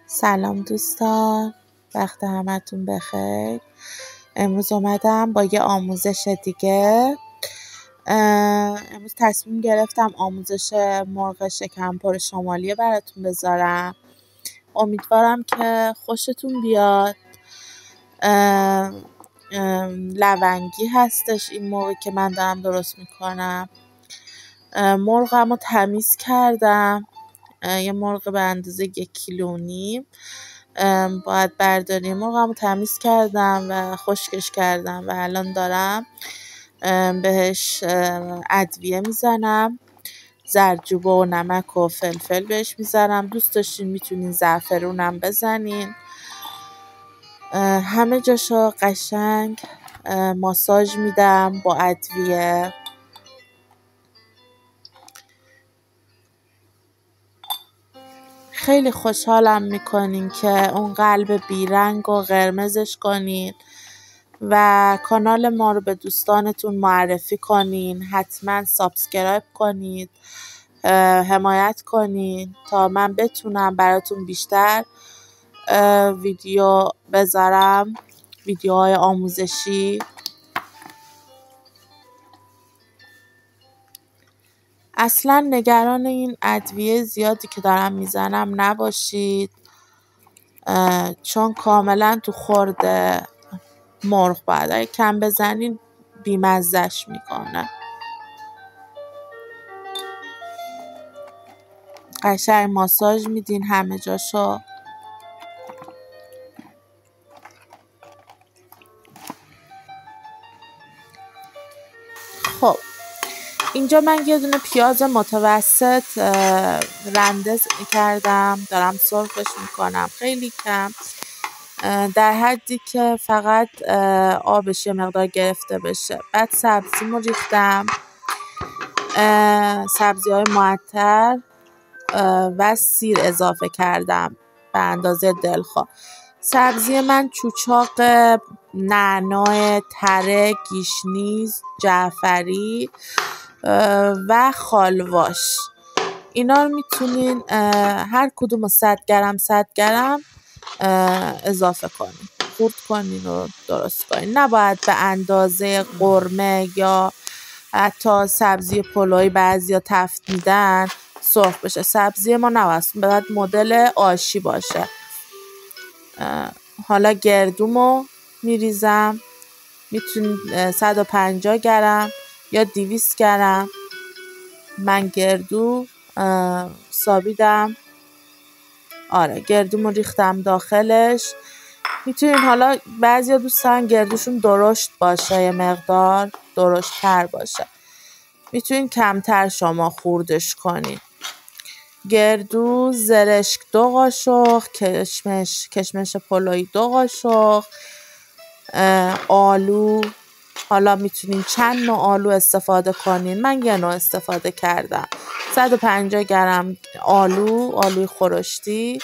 سلام دوستان، وقت همتون بخیر. امروز اومدم با یه آموزش دیگه. امروز تصمیم گرفتم آموزش مرغ شکمپر شمالی براتون بذارم. امیدوارم که خوشتون بیاد. لونگی هستش این مرغی که من دارم درست میکنم. مرغم رو تمیز کردم. یه مرغ به اندازه 1.5 کیلو باید برداریم. مرغم رو تمیز کردم و خشکش کردم و الان دارم بهش ادویه میزنم. زردچوبه و نمک و فلفل بهش میزنم. دوست داشتین میتونین زعفرونم بزنین. همه جاشو قشنگ ماساژ میدم با ادویه. خیلی خوشحالم میکنین که اون قلب بیرنگ و قرمزش کنین و کانال ما رو به دوستانتون معرفی کنین. حتما سابسکرایب کنید، حمایت کنین تا من بتونم براتون بیشتر ویدیو بذارم، ویدیوهای آموزشی. اصلا نگران این ادویه زیادی که دارم میزنم نباشید، چون کاملا تو خورد مرغ باید اگه کم بزنین بیمزهش میکنه. قشنگ ماساژ میدین همه جاشو. خب اینجا من یه دونه پیاز متوسط رنده کردم، دارم سرخش میکنم خیلی کم، در حدی که فقط آبش یه مقدار گرفته بشه. بعد سبزیمو ریختم، سبزی‌های معطر و سیر اضافه کردم به اندازه دلخواه. سبزی من چوچاق، نعناع، تره، گیشنیز، جعفری و خالواش. اینا رو میتونین هر کدوم 100 گرم اضافه کنین، خورد کنین و درست کنین. نباید به اندازه قرمه یا حتی سبزی پلوی بعضیا تفت میدن سرخ بشه. سبزی ما نباید مدل آشی باشه. حالا گردومو میریزم، میتونید 150 گرم یا 200 گرم. من گردو سابیدم، آره گردومو ریختم داخلش. میتونین، حالا بعضیا دوست دارن گردوشون درشت باشه، یه مقدار درشت تر باشه، میتونین کمتر شما خوردش کنین. گردو، زرشک 2 قاشق، کشمش پلویی 2 قاشق، آلو، حالا میتونین چند نوع آلو استفاده کنین، من یه نوع استفاده کردم. 150 گرم آلوی خورشتی.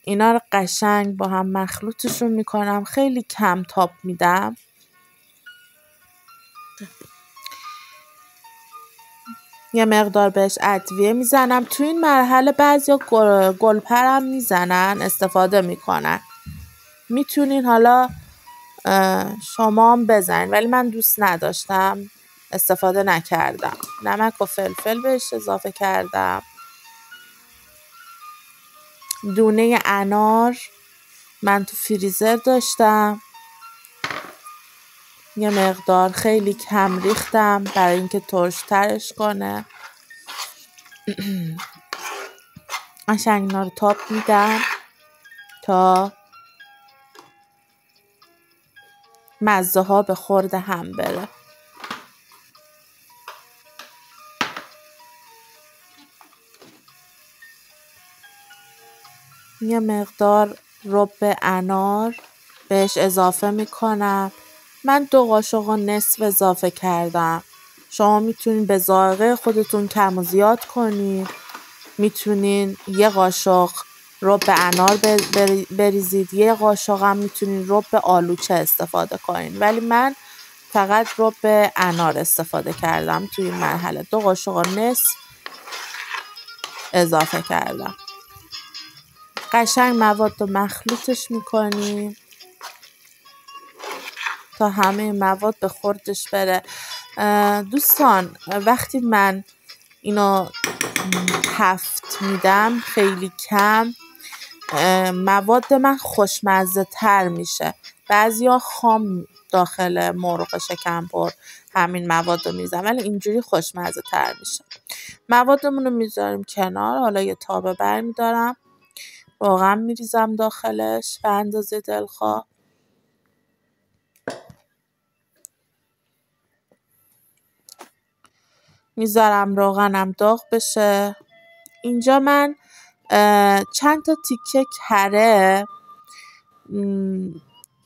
اینا رو قشنگ با هم مخلوطشون میکنم، خیلی کم تاب میدم. یه مقدار بهش ادویه میزنم. تو این مرحله بعضیا گلپرم میزنن، استفاده میکنن. میتونین حالا شما هم بزنین، ولی من دوست نداشتم استفاده نکردم. نمک و فلفل بهش اضافه کردم. دونه انار من تو فریزر داشتم، یه مقدار خیلی کم ریختم برای اینکه ترش ترش کنه. قشنگ اینا رو تاب میدم تا مزه ها به خورد هم بره. یه مقدار رب انار بهش اضافه میکنم. من 2 قاشق و نصف اضافه کردم. شما میتونین به ذائقه خودتون کم و زیاد کنین. میتونین 1 قاشق رب انار بریزید، 1 قاشق هم میتونین رب آلوچه استفاده کنین، ولی من فقط رب انار استفاده کردم توی این مرحله. 2 قاشق و نصف اضافه کردم. قشنگ مواد رو مخلوطش میکنیم تا همه مواد به خوردش بره. دوستان وقتی من اینو تفت میدم خیلی کم، مواد من خوشمزه تر میشه. بعضیا خام داخل مرغ شکمپر همین مواد رو میزن ولی اینجوری خوشمزه تر میشه. موادمون رو میذاریم کنار. حالا یه تابه برمیدارم، روغن میریزم داخلش به اندازه دلخواه. میذارم روغنم داغ بشه. اینجا من چند تا تیکه کره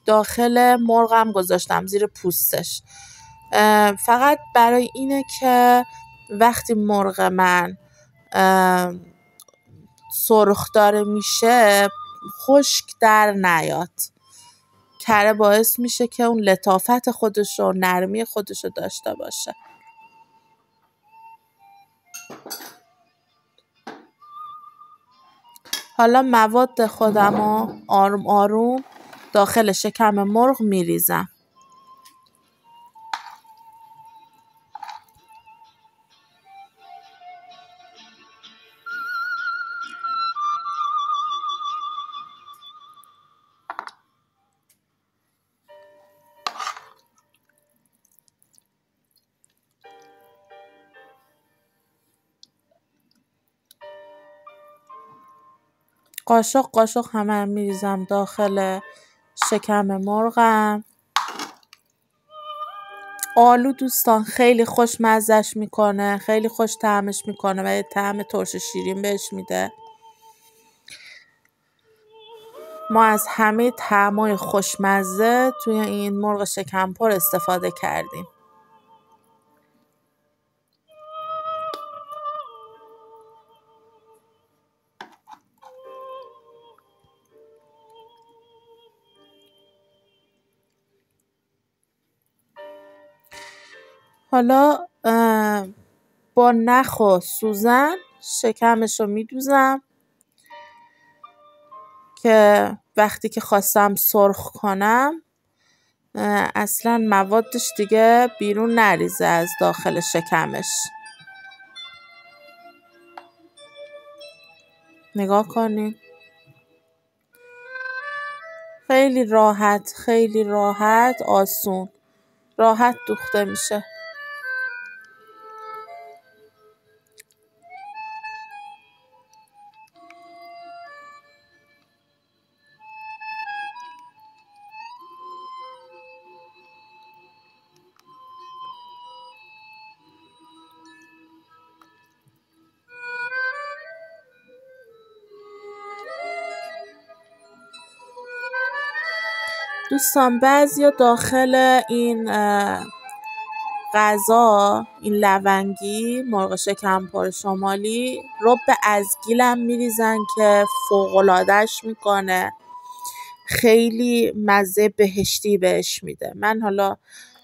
داخل مرغم گذاشتم زیر پوستش، فقط برای اینه که وقتی مرغ من سرخدار میشه خشک در نیاد. کره باعث میشه که اون لطافت خودش و نرمی خودش رو داشته باشه. حالا مواد خودم رو آروم آروم داخل شکم مرغ میریزم. قاشق قاشق همه میریزم داخل شکم مرغم. آلو دوستان خیلی خوش مزهش میکنه، خیلی خوش طعمش میکنه و یه طعم ترش شیرین بهش میده. ما از همه طعمای خوشمزه توی این مرغ شکمپر استفاده کردیم. حالا با نخ و سوزن شکمش رو میدوزم که وقتی که خواستم سرخ کنم اصلا موادش دیگه بیرون نریزه از داخل شکمش. نگاه کنین خیلی راحت، خیلی راحت، آسون، راحت دوخته میشه. دوستان بعضیا داخل این غذا، این لونگی مرغ شکمپر شمالی، رب ازگیل هم میریزن که فوق‌العاده‌اش میکنه، خیلی مزه بهشتی بهش میده. من حالا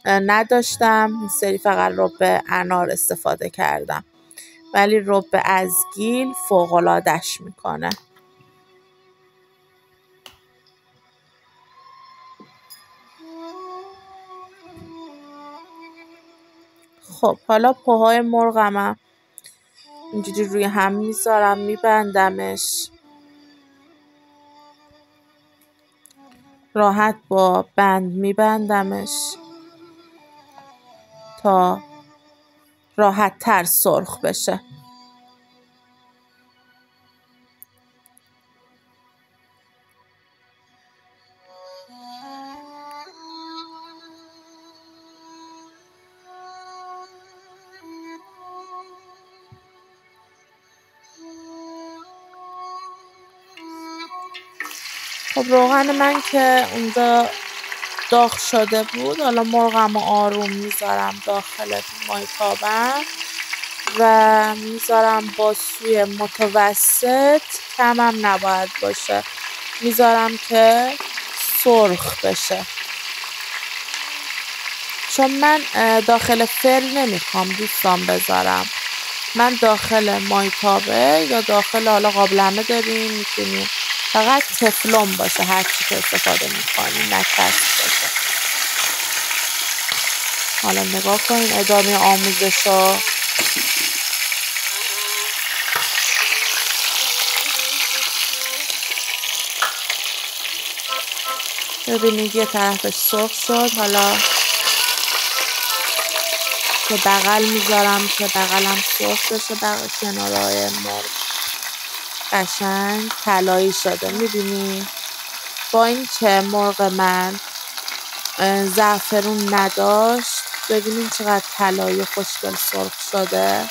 نداشتم این سری فقط رب انار استفاده کردم ولی رب ازگیل فوق‌العاده‌اش میکنه. خب حالا پاهای مرغمم اینجوری روی هم میذارم، میبندمش راحت، با بند میبندمش تا راحت تر سرخ بشه. خب روغن من که اونجا داغ شده بود، حالا مرغم رو آروم میذارم داخل مایتابم و میذارم با سوی متوسط، کمم نباید باشه، میذارم که سرخ بشه. چون من داخل فر نمیخوام دوستان بذارم، من داخل مایتابه یا داخل حالا قابلمه داریم میتونیم فقط تفلون باشه هر چی که استفاده میکنین، نه چسب باشه. حالا نگاه کنین ادامه آموزش رو. ببینید یه طرفش سرخ شد. حالا که بغل میذارم که بغلم سرخ بشه. بغل کنارهای مرغ قشنگ طلایی شده. میبینی با این که مرغ من زعفرون نداشت، ببینین چقدر طلایی خوشگل سرخ شده.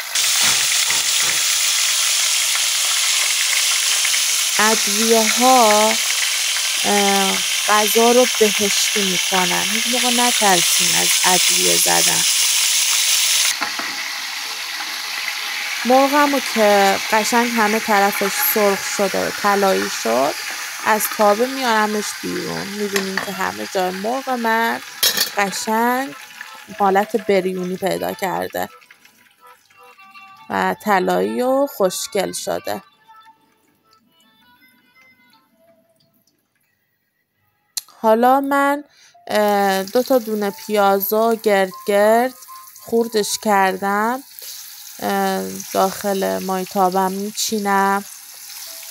ادویه ها غذا رو بهشتی میکنن. هیچ موقع نترسین از ادویه زدن. مرغمو که قشنگ همه طرفش سرخ شده و طلایی شد، از تابه میارمش بیرون. میبینین که همه جای مرغ من قشنگ حالت بریونی پیدا کرده و طلایی و خوشگل شده. حالا من 2 دونه پیازو گرد گرد خوردش کردم. داخل مایتابم میچینم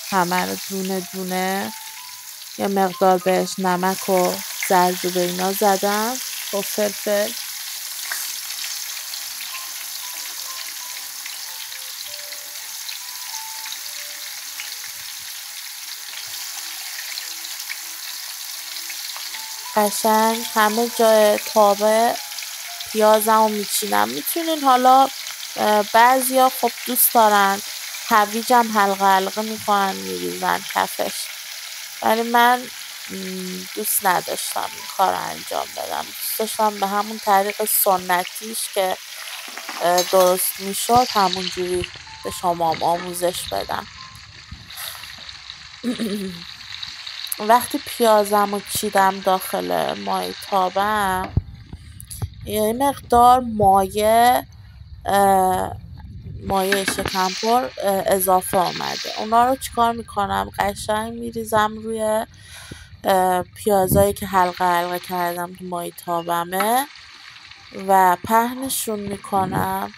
همه رو دونه دونه. یه مقدار بهش نمک و زردچوبه اینا زدم و فلفل. قشنگ همه جای تابه پیازمو میچینم. میتونین حالا بعضیا خب دوست دارن هویجم حلقه حلقه میکنن میریزن کفش، ولی من دوست نداشتم این کار رو انجام بدم. دوست داشتم به همون طریق سنتیش که درست میشد همون جوری به شما آموزش بدم. وقتی پیازمو چیدم داخل مایتابم، یه مقدار مایه شکمپر اضافه آمده. اونا رو چیکار میکنم؟ قشنگ میریزم روی پیازایی که حلقه حلقه کردم تو مایتابمه و پهنشون میکنم.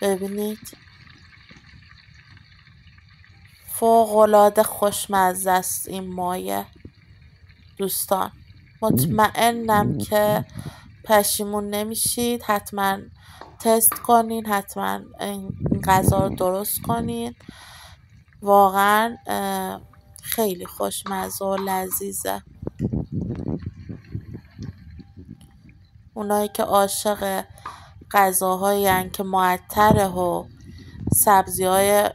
ببینید فوق‌العاده خوشمزه است این مایه دوستان. مطمئنم که پشیمون نمیشید. حتما تست کنین، حتما این غذا رو درست کنین. واقعا خیلی خوشمزه و لذیذه. اونایی که عاشق غذاهایی هن که معطره و سبزی‌های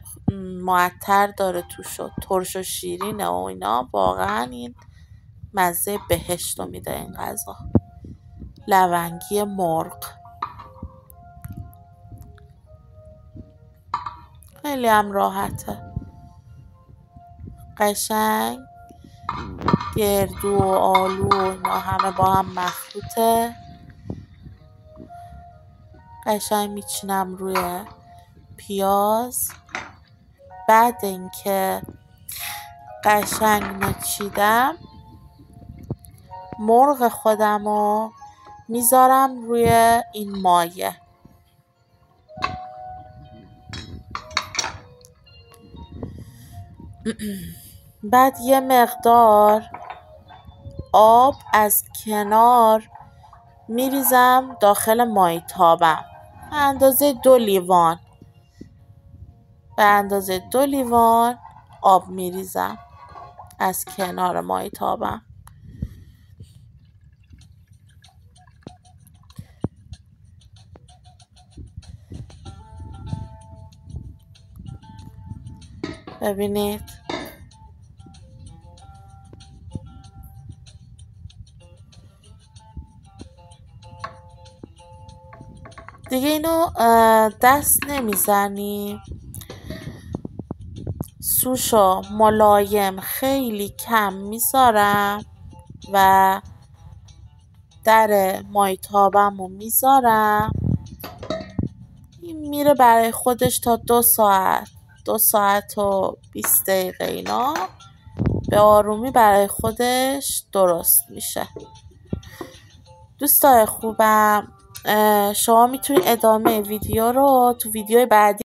معطر داره توش و ترش و شیرینه و اینا، واقعا این مزه بهشت رو میده این غذا. لونگی مرغ خیلی هم راحته. قشنگ گردو و آلو و اینا همه با هم مخلوطه. قشنگ میچینم روی پیاز. بعد اینکه قشنگ میچیدم، مرغ خودمو میذارم روی این مایه. بعد یه مقدار آب از کنار میریزم داخل مایتابم به اندازه 2 لیوان. به اندازه 2 لیوان آب میریزم از کنار مایتابم. ببینید دیگه اینو دست نمیزنی. سوشو ملایم خیلی کم میذارم و در مایتابم رو میذارم. این میره برای خودش تا 2 ساعت 2 ساعت و 20 دقیقه اینا. به آرومی برای خودش درست میشه. دوستای خوبم، شما میتونید ادامه ویدیو رو تو ویدیو بعدی